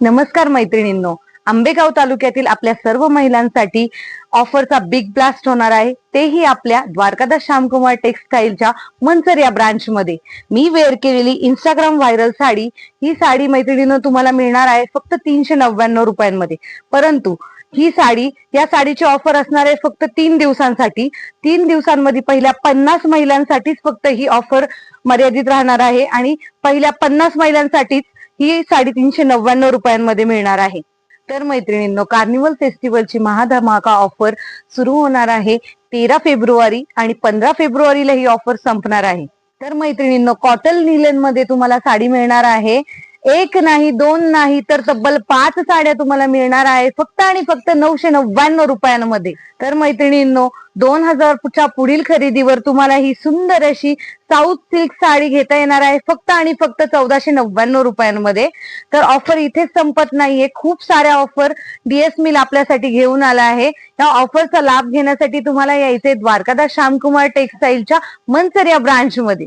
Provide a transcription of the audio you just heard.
नमस्कार मैत्रिणींनो, आंबेगाव तालुक्यातील आपल्या सर्व महिलांसाठी ऑफरचा बिग ब्लास्ट होणार आहे, तेही आपल्या द्वारकादास श्यामकुमार टेक्सटाईलच्या मनसर या ब्रांच मध्ये. मी वेअर केलेली इंस्टाग्राम व्हायरल साडी, ही साडी मैत्रिणींनो तुम्हाला मिळणार आहे फक्त 399 रुपयांमध्ये. परंतु ही साडी, या साडीची ऑफर असणार आहे फक्त 3 दिवसांसाठी. 3 दिवसांमध्ये पहिल्या 50 महिलांसाठीच फक्त ही ऑफर मर्यादित राहणार आहे आणि पहिल्या 50 महिलांसाठीच ही साडी 399 रुपयांमध्ये मिळणार आहे. तर मैत्रिणींनो, कार्निवल फेस्टिवलची महाधमाका ऑफर सुरू होणार आहे 13 फेब्रुवारी आणि 15 फेब्रुवारीला ही ऑफर संपणार आहे. तर मैत्रिणींनो, कॉटन लिनन मध्ये तुम्हाला साडी मिळणार आहे. एक नाही, दोन नाही, तर तब्बल 5 साड्या तुम्हाला मिळणार आहे फक्त आणि फक्त 999 रुपयांमध्ये. तर मैत्रिणींनो, 2000च्या पुढील खरेदीवर तुम्हाला ही सुंदर अशी साऊथ सिल्क साडी घेता येणार आहे फक्त आणि फक्त 1499 रुपयांमध्ये. तर ऑफर इथेच संपत नाहीये, खूप साऱ्या ऑफर डीएस मिल आपल्यासाठी घेऊन आला आहे. या ऑफरचा लाभ घेण्यासाठी तुम्हाला यायचे द्वारकादास श्यामकुमार टेक्सटाईलच्या मनसर या ब्रांच मध्ये.